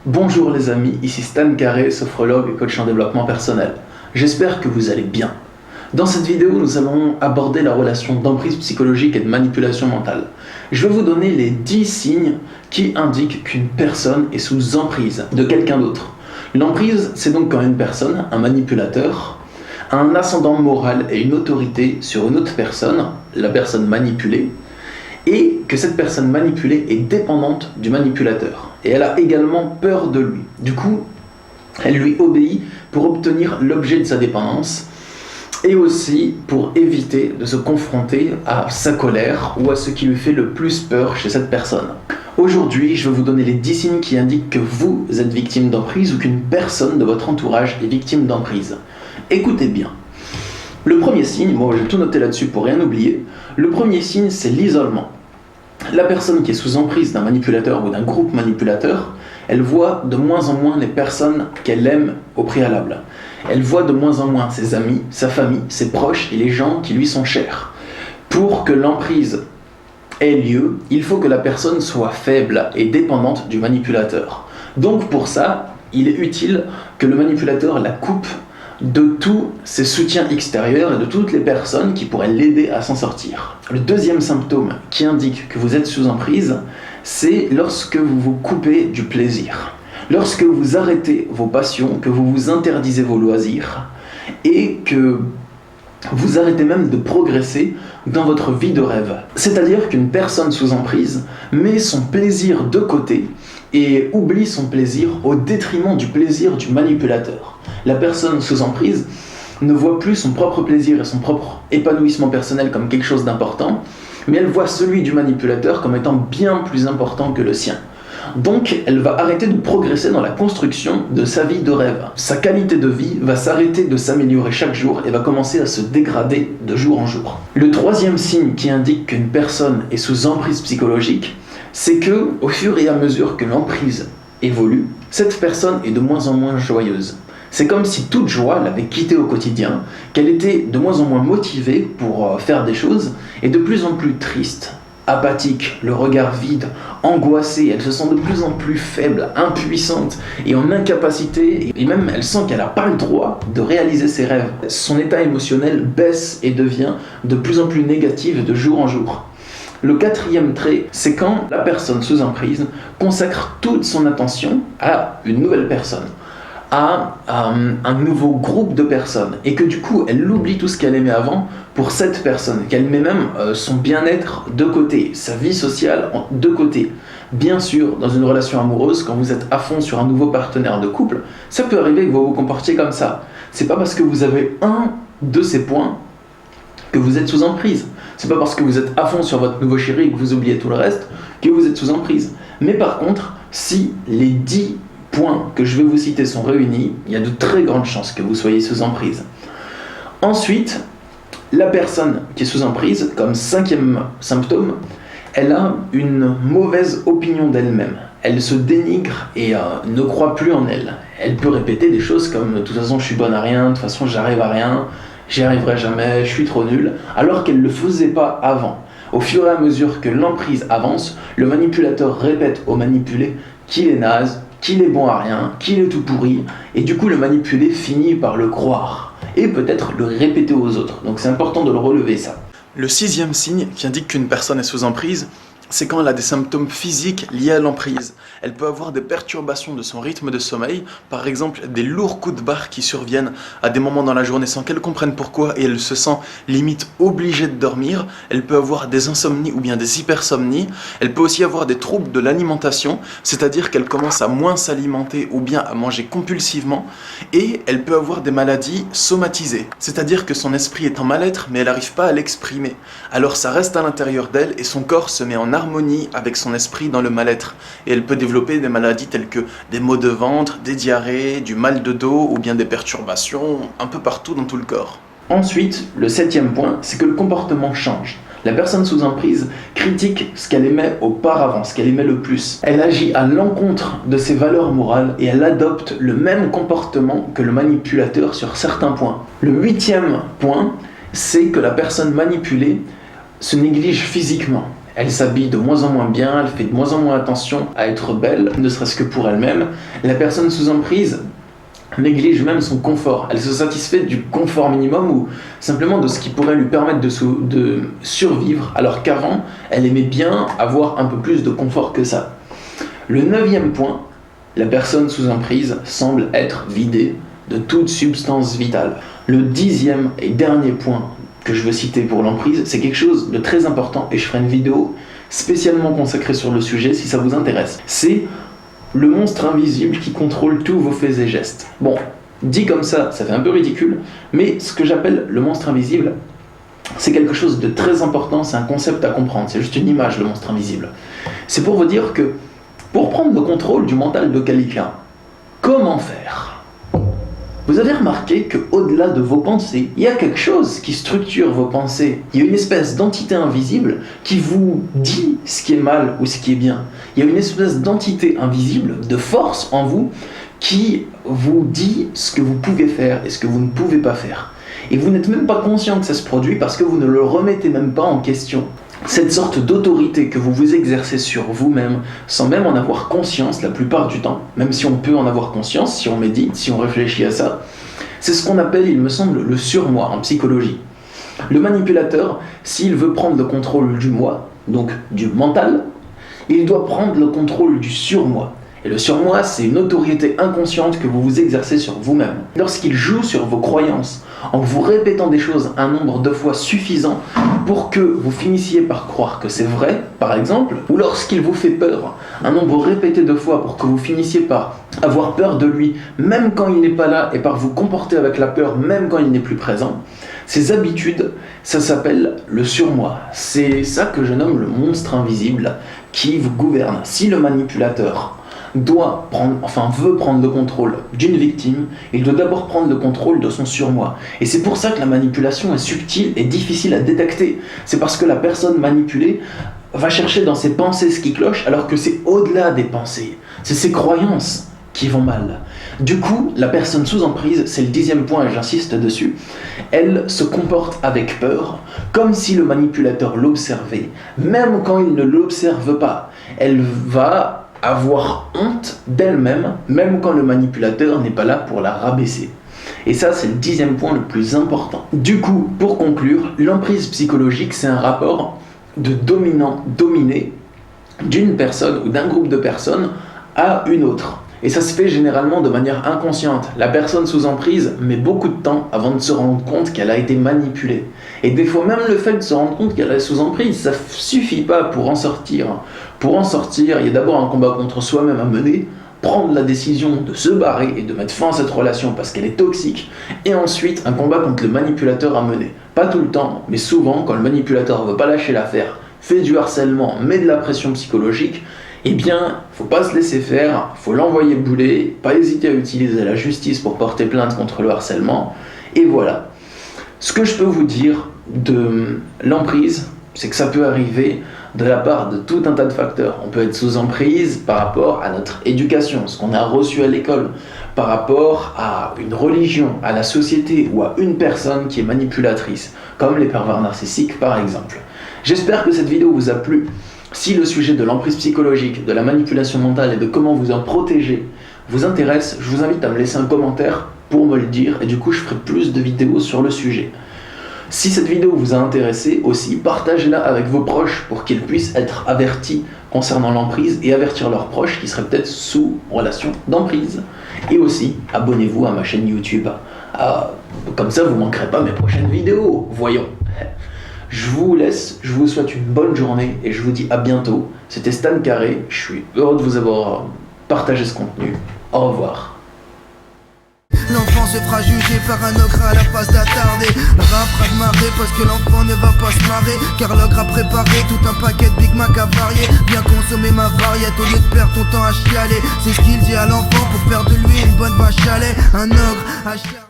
Bonjour les amis, ici Stan Carré, sophrologue et coach en développement personnel. J'espère que vous allez bien. Dans cette vidéo, nous allons aborder la relation d'emprise psychologique et de manipulation mentale. Je vais vous donner les 10 signes qui indiquent qu'une personne est sous emprise de quelqu'un d'autre. L'emprise, c'est donc quand une personne, un manipulateur, a un ascendant moral et une autorité sur une autre personne, la personne manipulée, et que cette personne manipulée est dépendante du manipulateur. Et elle a également peur de lui. Du coup, elle lui obéit pour obtenir l'objet de sa dépendance et aussi pour éviter de se confronter à sa colère ou à ce qui lui fait le plus peur chez cette personne. Aujourd'hui, je vais vous donner les 10 signes qui indiquent que vous êtes victime d'emprise ou qu'une personne de votre entourage est victime d'emprise. Écoutez bien. Le premier signe, moi j'ai tout noté là-dessus pour rien oublier, le premier signe c'est l'isolement. La personne qui est sous emprise d'un manipulateur ou d'un groupe manipulateur, elle voit de moins en moins les personnes qu'elle aime au préalable. Elle voit de moins en moins ses amis, sa famille, ses proches et les gens qui lui sont chers. Pour que l'emprise ait lieu, il faut que la personne soit faible et dépendante du manipulateur. Donc pour ça, il est utile que le manipulateur la coupe de tous ses soutiens extérieurs et de toutes les personnes qui pourraient l'aider à s'en sortir. Le deuxième symptôme qui indique que vous êtes sous emprise, c'est lorsque vous vous coupez du plaisir. Lorsque vous arrêtez vos passions, que vous vous interdisez vos loisirs et que vous arrêtez même de progresser dans votre vie de rêve. C'est-à-dire qu'une personne sous emprise met son plaisir de côté et oublie son plaisir au détriment du plaisir du manipulateur. La personne sous emprise ne voit plus son propre plaisir et son propre épanouissement personnel comme quelque chose d'important, mais elle voit celui du manipulateur comme étant bien plus important que le sien. Donc, elle va arrêter de progresser dans la construction de sa vie de rêve. Sa qualité de vie va s'arrêter de s'améliorer chaque jour et va commencer à se dégrader de jour en jour. Le troisième signe qui indique qu'une personne est sous emprise psychologique, c'est que, au fur et à mesure que l'emprise évolue, cette personne est de moins en moins joyeuse. C'est comme si toute joie l'avait quittée au quotidien, qu'elle était de moins en moins motivée pour faire des choses et de plus en plus triste, apathique, le regard vide, angoissée, elle se sent de plus en plus faible, impuissante et en incapacité, et même elle sent qu'elle n'a pas le droit de réaliser ses rêves. Son état émotionnel baisse et devient de plus en plus négatif de jour en jour. Le quatrième trait, c'est quand la personne sous emprise consacre toute son attention à une nouvelle personne, à un nouveau groupe de personnes, et que du coup elle oublie tout ce qu'elle aimait avant pour cette personne, qu'elle met même son bien-être de côté, sa vie sociale de côté. Bien sûr, dans une relation amoureuse, quand vous êtes à fond sur un nouveau partenaire de couple, ça peut arriver que vous vous comportiez comme ça. C'est pas parce que vous avez un de ces points que vous êtes sous emprise. C'est pas parce que vous êtes à fond sur votre nouveau chéri et que vous oubliez tout le reste que vous êtes sous emprise. Mais par contre, si les 10 points que je vais vous citer sont réunis, il y a de très grandes chances que vous soyez sous emprise. Ensuite, la personne qui est sous emprise, comme cinquième symptôme, elle a une mauvaise opinion d'elle-même. Elle se dénigre et ne croit plus en elle. Elle peut répéter des choses comme « de toute façon je suis bonne à rien, de toute façon j'arrive à rien, j'y arriverai jamais, je suis trop nulle », alors qu'elle ne le faisait pas avant. Au fur et à mesure que l'emprise avance, le manipulateur répète au manipulé qu'il est naze, qu'il est bon à rien, qu'il est tout pourri, et du coup le manipulé finit par le croire, et peut-être le répéter aux autres. Donc c'est important de le relever ça. Le sixième signe qui indique qu'une personne est sous emprise, c'est quand elle a des symptômes physiques liés à l'emprise. Elle peut avoir des perturbations de son rythme de sommeil, par exemple des lourds coups de barre qui surviennent à des moments dans la journée sans qu'elle comprenne pourquoi et elle se sent limite obligée de dormir. Elle peut avoir des insomnies ou bien des hypersomnies. Elle peut aussi avoir des troubles de l'alimentation, c'est-à-dire qu'elle commence à moins s'alimenter ou bien à manger compulsivement. Et elle peut avoir des maladies somatisées, c'est-à-dire que son esprit est en mal-être mais elle n'arrive pas à l'exprimer. Alors ça reste à l'intérieur d'elle et son corps se met en harmonie avec son esprit dans le mal-être. Et elle peut développer des maladies telles que des maux de ventre, des diarrhées, du mal de dos ou bien des perturbations un peu partout dans tout le corps. Ensuite, le septième point, c'est que le comportement change. La personne sous emprise critique ce qu'elle aimait auparavant, ce qu'elle aimait le plus. Elle agit à l'encontre de ses valeurs morales et elle adopte le même comportement que le manipulateur sur certains points. Le huitième point, c'est que la personne manipulée se néglige physiquement. Elle s'habille de moins en moins bien, elle fait de moins en moins attention à être belle, ne serait-ce que pour elle-même. La personne sous emprise néglige même son confort. Elle se satisfait du confort minimum ou simplement de ce qui pourrait lui permettre de survivre, alors qu'avant, elle aimait bien avoir un peu plus de confort que ça. Le 9e point, la personne sous emprise semble être vidée de toute substance vitale. Le 10e et dernier point que je veux citer pour l'emprise, c'est quelque chose de très important et je ferai une vidéo spécialement consacrée sur le sujet si ça vous intéresse. C'est le monstre invisible qui contrôle tous vos faits et gestes. Bon, dit comme ça fait un peu ridicule, mais ce que j'appelle le monstre invisible, c'est quelque chose de très important, c'est un concept à comprendre, c'est juste une image, le monstre invisible. C'est pour vous dire que, pour prendre le contrôle du mental de quelqu'un, comment faire ? Vous avez remarqué qu'au-delà de vos pensées, il y a quelque chose qui structure vos pensées. Il y a une espèce d'entité invisible qui vous dit ce qui est mal ou ce qui est bien. Il y a une espèce d'entité invisible, de force en vous, qui vous dit ce que vous pouvez faire et ce que vous ne pouvez pas faire. Et vous n'êtes même pas conscient que ça se produit parce que vous ne le remettez même pas en question. Cette sorte d'autorité que vous vous exercez sur vous-même, sans même en avoir conscience la plupart du temps, même si on peut en avoir conscience, si on médite, si on réfléchit à ça, c'est ce qu'on appelle, il me semble, le surmoi en psychologie. Le manipulateur, s'il veut prendre le contrôle du moi, donc du mental, il doit prendre le contrôle du surmoi. Et le surmoi, c'est une autorité inconsciente que vous vous exercez sur vous-même. Lorsqu'il joue sur vos croyances, en vous répétant des choses un nombre de fois suffisant pour que vous finissiez par croire que c'est vrai, par exemple, ou lorsqu'il vous fait peur, un nombre répété de fois pour que vous finissiez par avoir peur de lui, même quand il n'est pas là, et par vous comporter avec la peur, même quand il n'est plus présent, ces habitudes, ça s'appelle le surmoi. C'est ça que je nomme le monstre invisible qui vous gouverne. Si le manipulateur veut prendre le contrôle d'une victime, il doit d'abord prendre le contrôle de son surmoi. Et c'est pour ça que la manipulation est subtile et difficile à détecter. C'est parce que la personne manipulée va chercher dans ses pensées ce qui cloche, alors que c'est au-delà des pensées. C'est ses croyances qui vont mal. Du coup, la personne sous emprise, c'est le 10e point et j'insiste dessus, elle se comporte avec peur, comme si le manipulateur l'observait, même quand il ne l'observe pas. Elle va avoir honte d'elle-même, même quand le manipulateur n'est pas là pour la rabaisser. Et ça, c'est le 10e point le plus important. Du coup, pour conclure, l'emprise psychologique, c'est un rapport de dominant-dominé d'une personne ou d'un groupe de personnes à une autre. Et ça se fait généralement de manière inconsciente. La personne sous emprise met beaucoup de temps avant de se rendre compte qu'elle a été manipulée. Et des fois même le fait de se rendre compte qu'elle est sous emprise, ça suffit pas pour en sortir. Pour en sortir, il y a d'abord un combat contre soi-même à mener, prendre la décision de se barrer et de mettre fin à cette relation parce qu'elle est toxique, et ensuite un combat contre le manipulateur à mener. Pas tout le temps, mais souvent quand le manipulateur ne veut pas lâcher l'affaire, fait du harcèlement, met de la pression psychologique, eh bien, faut pas se laisser faire, faut l'envoyer bouler, pas hésiter à utiliser la justice pour porter plainte contre le harcèlement, et voilà. Ce que je peux vous dire de l'emprise, c'est que ça peut arriver de la part de tout un tas de facteurs. On peut être sous emprise par rapport à notre éducation, ce qu'on a reçu à l'école, par rapport à une religion, à la société ou à une personne qui est manipulatrice, comme les pervers narcissiques par exemple. J'espère que cette vidéo vous a plu. Si le sujet de l'emprise psychologique, de la manipulation mentale et de comment vous en protéger vous intéresse, je vous invite à me laisser un commentaire pour me le dire et du coup je ferai plus de vidéos sur le sujet. Si cette vidéo vous a intéressé aussi, partagez-la avec vos proches pour qu'ils puissent être avertis concernant l'emprise et avertir leurs proches qui seraient peut-être sous relation d'emprise. Et aussi, abonnez-vous à ma chaîne YouTube. Comme ça, vous ne manquerez pas mes prochaines vidéos. Voyons. Je vous laisse, je vous souhaite une bonne journée et je vous dis à bientôt. C'était Stan Carré, je suis heureux de vous avoir partagé ce contenu. Au revoir. L'enfant se fera juger par un ogre à la face d'attardé. Rap marrer parce que l'enfant ne va pas se marrer, car l'ogre a préparé tout un paquet de Big Mac à varier. Bien consommer ma variette au lieu de perdre ton temps à chialer. C'est ce qu'il dit à l'enfant pour faire de lui une bonne vache à lait. Un ogre à chialer.